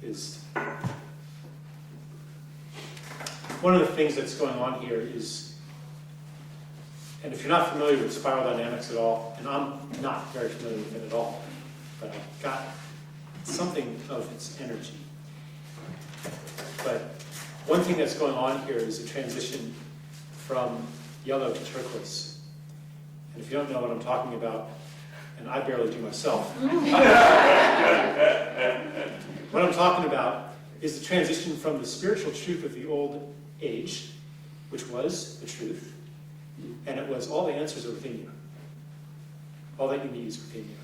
is one of the things that's going on here is, and if you're not familiar with spiral dynamics at all, and I'm not very familiar with it at all, but I've got something of its energy. But one thing that's going on here is a transition from yellow to turquoise. And if you don't know what I'm talking about, and I barely do myself, what I'm talking about is the transition from the spiritual truth of the old age, which was the truth, and it was all the answers are within you. All that you need is within you.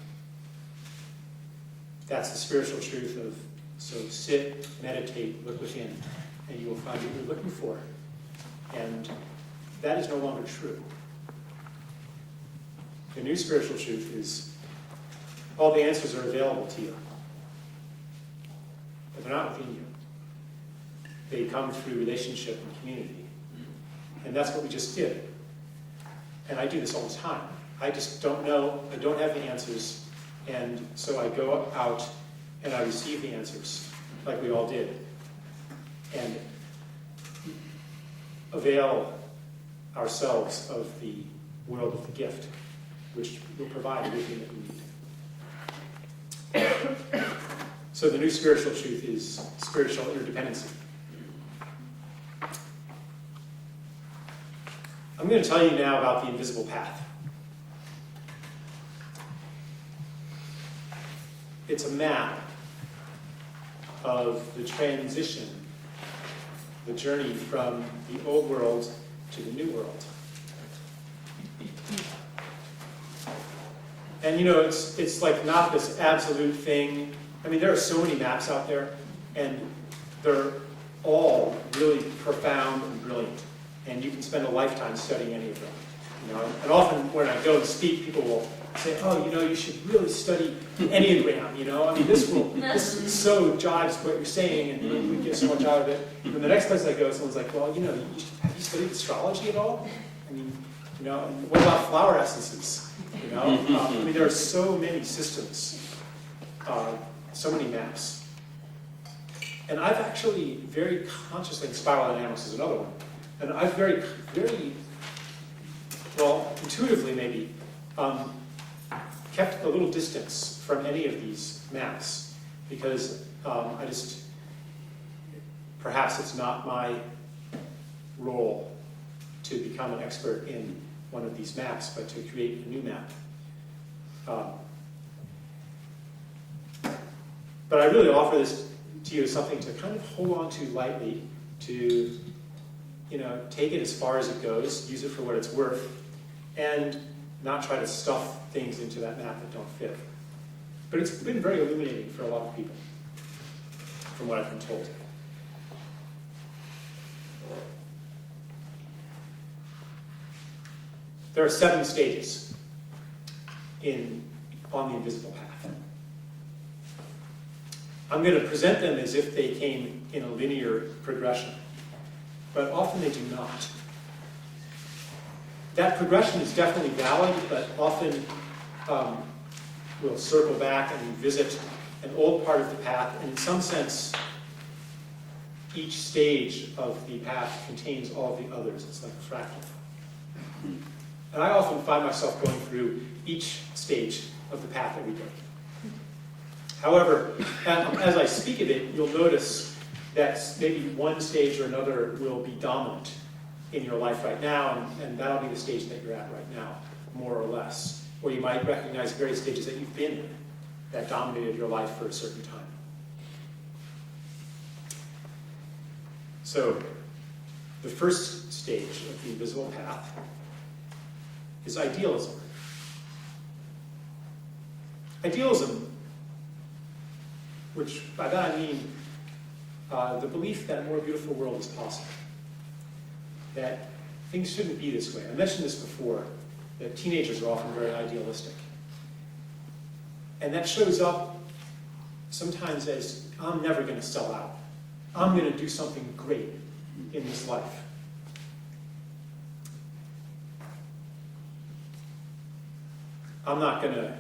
That's the spiritual truth of, so sit, meditate, look within, and you will find what you're looking for. And that is no longer true. The new spiritual truth is all the answers are available to you, but they're not within you. They come through relationship and community. And that's what we just did. And I do this all the time. I just don't know, I don't have the answers, and so I go out and I receive the answers, like we all did, and avail ourselves of the world of the gift, which will provide everything that we need. So the new spiritual truth is spiritual interdependency. I'm going to tell you now about the invisible path. It's a map of the transition, the journey from the old world to the new world. And you know, it's like not this absolute thing. I mean, there are so many maps out there, and they're all really profound and brilliant. And you can spend a lifetime studying any of them. You know? And often when I go and speak, people will say, oh, you know, you should really study Enneagram, you know? I mean, this so jives with what you're saying, and you get so much out of it. And the next place I go, someone's like, well, you know, have you studied astrology at all? I mean, you know, and what about flower essences? You know? I mean, there are so many systems, so many maps. And I've actually very consciously, and spiral dynamics is another one, and I've very, well, intuitively maybe, kept a little distance from any of these maps because I just, perhaps it's not my role to become an expert in one of these maps, but to create a new map. But I really offer this to you as something to kind of hold on to lightly, to, you know, take it as far as it goes, use it for what it's worth, and not try to stuff things into that map that don't fit. But it's been very illuminating for a lot of people, from what I've been told. There are 7 stages on the invisible path. I'm going to present them as if they came in a linear progression, but often they do not. That progression is definitely valid, but often we'll circle back and visit an old part of the path, and in some sense, each stage of the path contains all of the others. It's like a fractal. And I often find myself going through each stage of the path every day. However, as I speak of it, you'll notice that maybe one stage or another will be dominant in your life right now, and that'll be the stage that you're at right now, more or less. Or you might recognize various stages that you've been in that dominated your life for a certain time. So, the first stage of the invisible path is idealism. Idealism, which by that I mean the belief that a more beautiful world is possible. That things shouldn't be this way. I mentioned this before, that teenagers are often very idealistic. And that shows up sometimes as, I'm never going to sell out. I'm going to do something great in this life. I'm not going to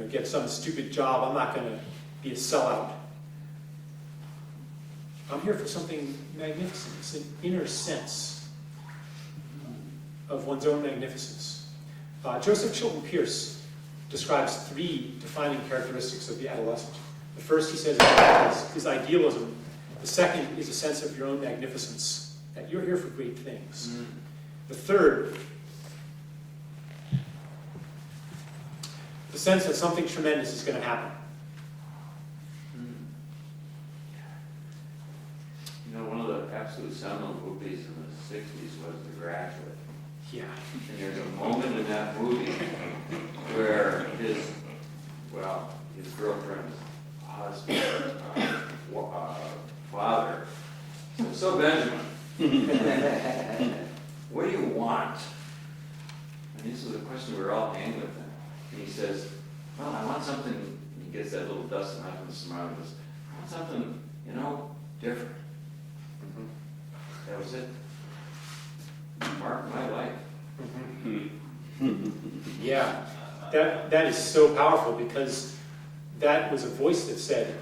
get some stupid job. I'm not going to be a sellout. I'm here for something magnificent. It's an inner sense of one's own magnificence. Joseph Chilton Pearce describes 3 defining characteristics of the adolescent. The first, he says, is idealism. The second is a sense of your own magnificence, that you're here for great things. The third, the sense that something tremendous is going to happen. You know, one of the absolute seminal movies in the 60s was The Graduate. Yeah. And there's a moment in that movie where his girlfriend's husband, father, says, "So Benjamin, what do you want?" And this was a question we were all hanging with him. And he says, "Well, I want something," and he gets that little dust and from the smile and goes, "I want something, different." That was it. Marked my life. Yeah, that is so powerful, because that was a voice that said,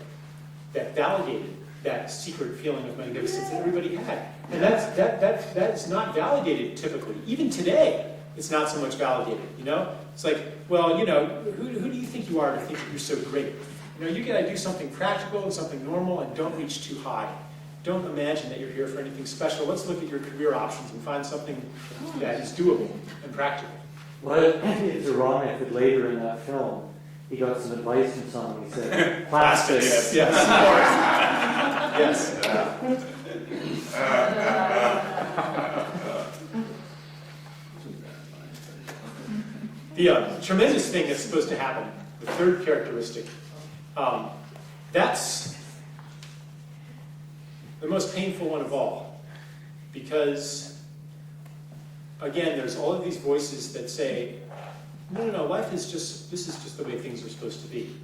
that validated that secret feeling of magnificence that everybody had. And that is not validated typically. Even today, it's not so much validated, It's like, well, who do you think you are to think that you're so great? You gotta do something practical and something normal, and don't reach too high. Don't imagine that you're here for anything special. Let's look at your career options and find something that is doable and practical. Well, it's ironic that later in that film, he got some advice from someone. He said, plastics. Yes, of course. Yes. The tremendous thing that's supposed to happen, the third characteristic, that's the most painful one of all, because, again, there's all of these voices that say, no, life is this is just the way things are supposed to be.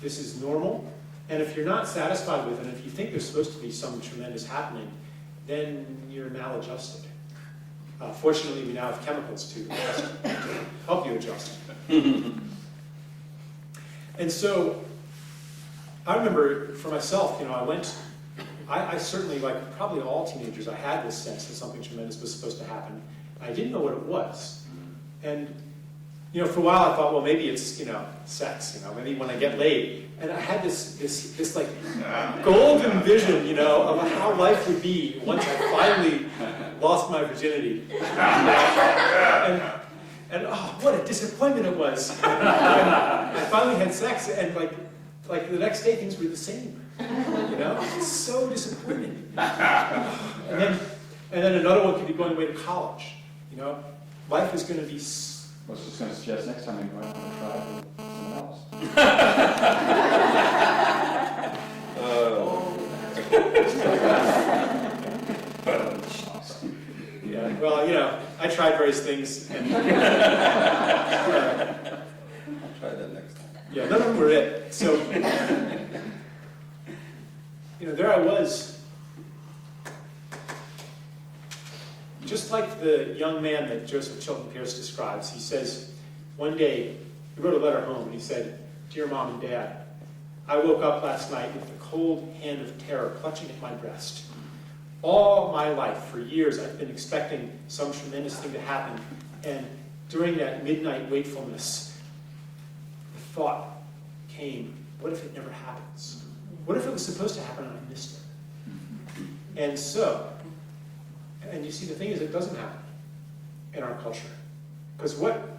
This is normal, and if you're not satisfied with it, and if you think there's supposed to be some tremendous happening, then you're maladjusted. Fortunately, we now have chemicals to help you adjust. And so, I remember for myself, I certainly, like probably all teenagers, I had this sense that something tremendous was supposed to happen. I didn't know what it was. And, for a while I thought, well, maybe it's, sex, maybe when I get laid. And I had this like golden vision, of how life would be once I finally lost my virginity. And oh, what a disappointment it was. And I finally had sex, and like the next day things were the same. It's so disappointing. And then another one could be going away to college. Life is going to be. I was just going to suggest next time you might want to try with someone else. Yeah. Well, I tried various things, and I'll try that next time. yeah, none of them were it. So, there I was. Just like the young man that Joseph Chilton Pearce describes, he says, one day, he wrote a letter home, and he said, "Dear Mom and Dad, I woke up last night with the cold hand of terror clutching at my breast. All my life, for years, I've been expecting some tremendous thing to happen, and during that midnight wakefulness, the thought came, what if it never happens? What if it was supposed to happen and I missed it?" And so, and you see, the thing is, it doesn't happen in our culture. Because what